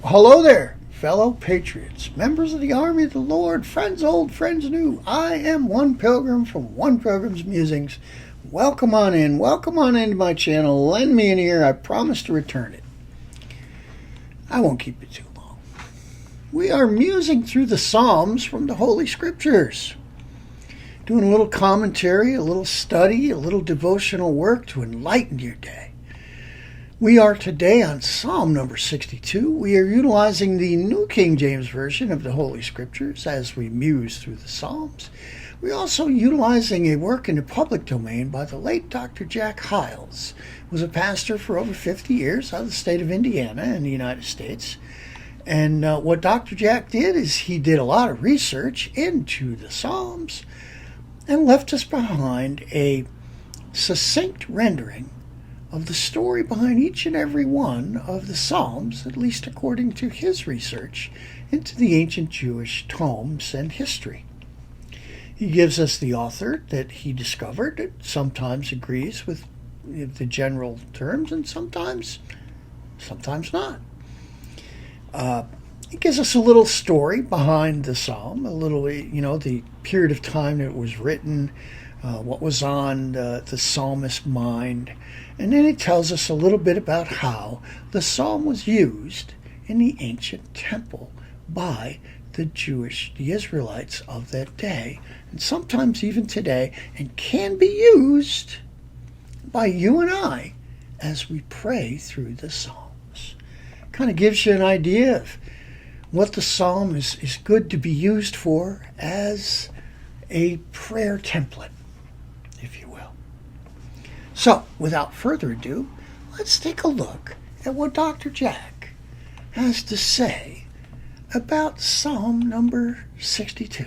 Hello there, fellow patriots, members of the army of the Lord, friends old, friends new. I am one pilgrim from One Pilgrim's Musings. Welcome on into my channel. Lend me an ear, I promise to return it. I won't keep it too long. We are musing through the Psalms from the Holy Scriptures. Doing a little commentary, a little study, a little devotional work to enlighten your day. We are today on Psalm number 62. We are utilizing the New King James Version of the Holy Scriptures as we muse through the Psalms. We're also utilizing a work in the public domain by the late Dr. Jack Hyles, who was a pastor for over 50 years out of the state of Indiana in the United States. And what Dr. Jack did is he did a lot of research into the Psalms and left us behind a succinct rendering of the story behind each and every one of the Psalms, at least according to his research into the ancient Jewish tomes and history. He gives us the author that he discovered. It sometimes agrees with the general terms and sometimes not. He gives us a little story behind the Psalm, a little, the period of time that it was written, what was on the psalmist's mind. And then it tells us a little bit about how the psalm was used in the ancient temple by the Israelites of that day, and sometimes even today, and can be used by you and I as we pray through the Psalms. Kind of gives you an idea of what the psalm is good to be used for as a prayer template, if you will. So, without further ado, let's take a look at what Dr. Jack has to say about Psalm number 62.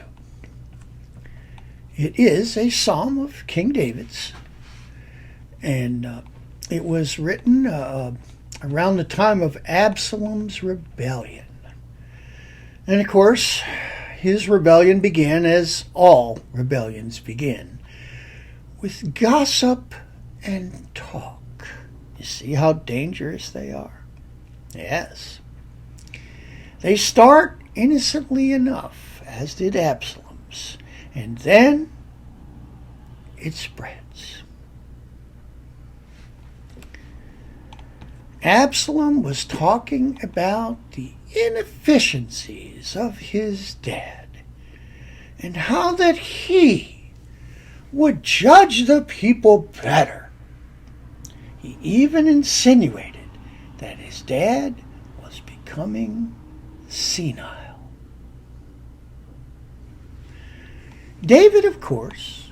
It is a psalm of King David's, and it was written around the time of Absalom's rebellion. And of course, his rebellion began as all rebellions begin, with gossip and talk. You see how dangerous they are? Yes. They start innocently enough, as did Absalom's, and then it spreads. Absalom was talking about the inefficiencies of his dad and how that he would judge the people better. He even insinuated that his dad was becoming senile. David, of course,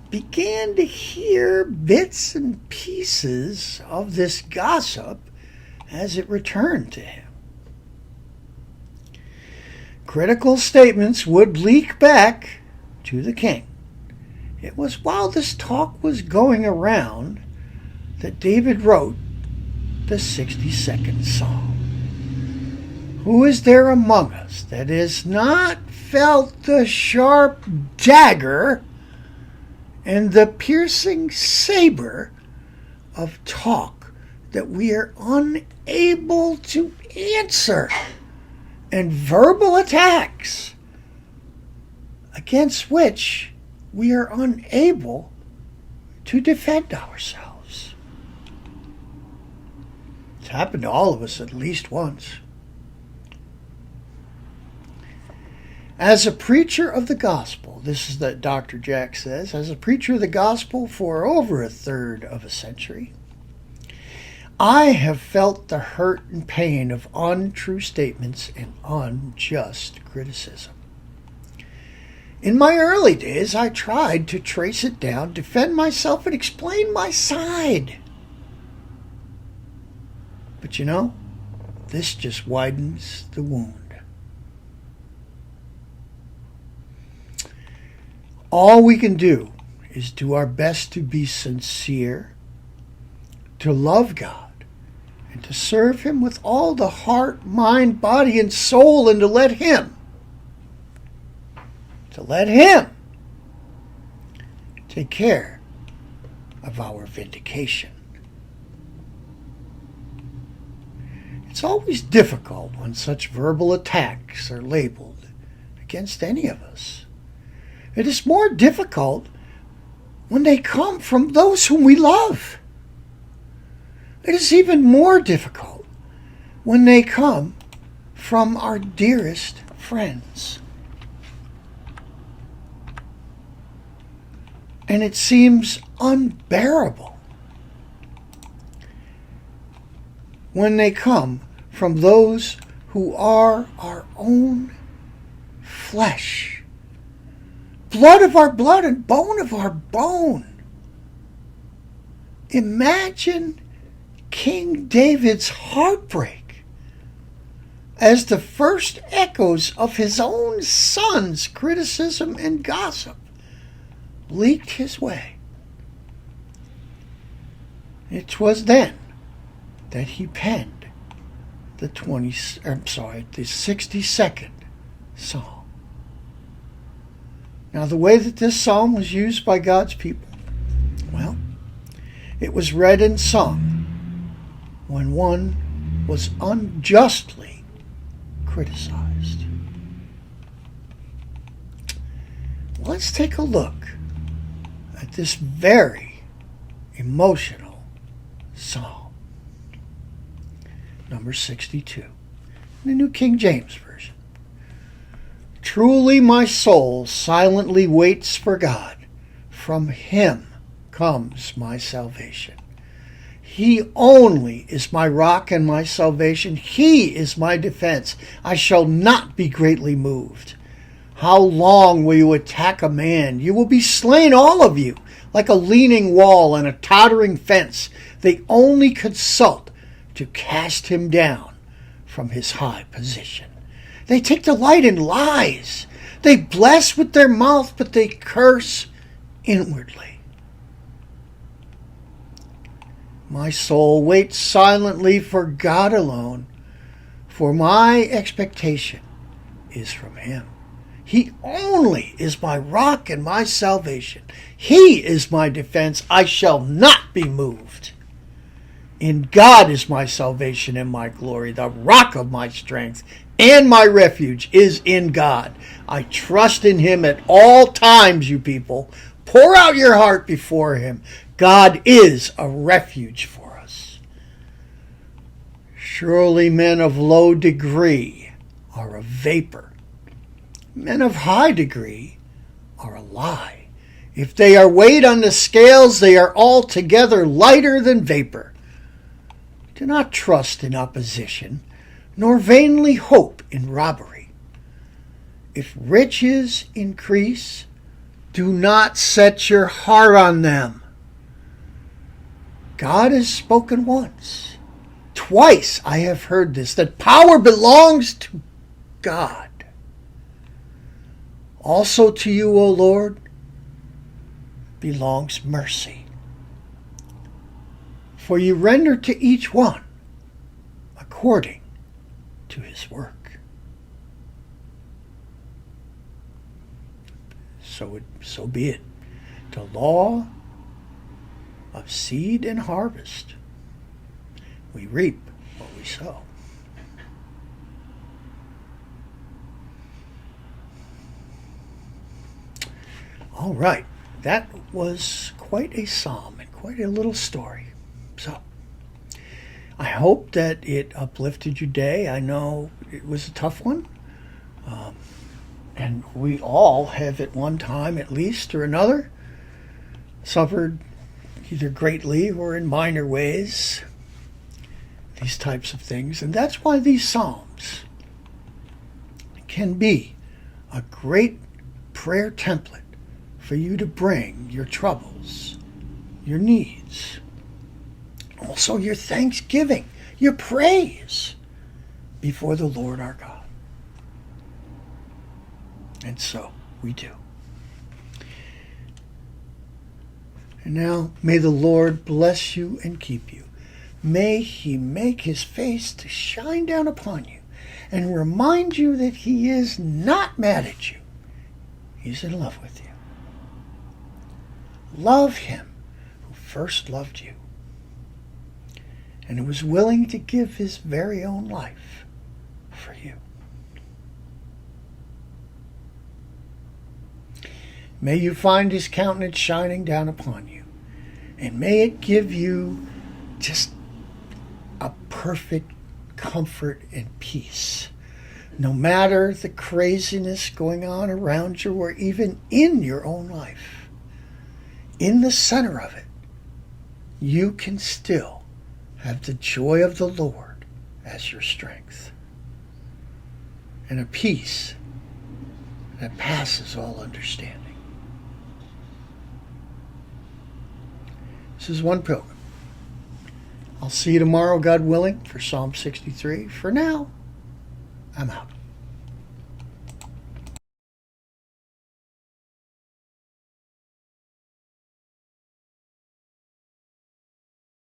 began to hear bits and pieces of this gossip as it returned to him. Critical statements would leak back to the king. It was while this talk was going around that David wrote the 62nd Psalm. Who is there among us that has not felt the sharp dagger and the piercing saber of talk that we are unable to answer, and verbal attacks against which we are unable to defend ourselves? It's happened to all of us at least once. As a preacher of the gospel, this is that Dr. Jack says, as a preacher of the gospel for over a third of a century, I have felt the hurt and pain of untrue statements and unjust criticism. In my early days, I tried to trace it down, defend myself, and explain my side. But this just widens the wound. All we can do is do our best to be sincere, to love God, and to serve Him with all the heart, mind, body, and soul, and to let Him take care of our vindication. It's always difficult when such verbal attacks are labeled against any of us. It is more difficult when they come from those whom we love. It is even more difficult when they come from our dearest friends. And it seems unbearable when they come from those who are our own flesh, blood of our blood and bone of our bone. Imagine King David's heartbreak as the first echoes of his own son's criticism and gossip leaked his way. It was then that he penned the 62nd Psalm. Now, the way that this psalm was used by God's people, well, it was read and sung when one was unjustly criticized. Let's take a look at this very emotional psalm. Number 62, the New King James Version. Truly my soul silently waits for God. From him comes my salvation. He only is my rock and my salvation. He is my defense. I shall not be greatly moved. How long will you attack a man? You will be slain, all of you, like a leaning wall and a tottering fence. They only consult to cast him down from his high position. They take delight in lies. They bless with their mouth, but they curse inwardly. My soul waits silently for God alone, for my expectation is from him. He only is my rock and my salvation. He is my defense. I shall not be moved. In God is my salvation and my glory, the rock of my strength, and my refuge is in God. I trust in him at all times, you people. Pour out your heart before him. God is a refuge for us. Surely men of low degree are a vapor. Men of high degree are a lie. If they are weighed on the scales, they are altogether lighter than vapor. Do not trust in opposition, nor vainly hope in robbery. If riches increase, do not set your heart on them. God has spoken once. Twice I have heard this, that power belongs to God. Also to you, O Lord, belongs mercy. For you render to each one according to his work. So be it. The law of seed and harvest. We reap what we sow. All right, that was quite a psalm and quite a little story. So, I hope that it uplifted your day. I know it was a tough one. And we all have at one time, at least, or another, suffered either greatly or in minor ways these types of things. And that's why these psalms can be a great prayer template for you to bring your troubles, your needs, also your thanksgiving, your praise before the Lord our God. And so we do. And now may the Lord bless you and keep you. May he make his face to shine down upon you and remind you that he is not mad at you. He's in love with you. Love him who first loved you. and who was willing to give his very own life for you. May you find his countenance shining down upon you, and may it give you just a perfect comfort and peace. No matter the craziness going on around you or even in your own life, in the center of it, you can still have the joy of the Lord as your strength, and a peace that passes all understanding. This is One Pilgrim. I'll see you tomorrow, God willing, for Psalm 63. For now, I'm out.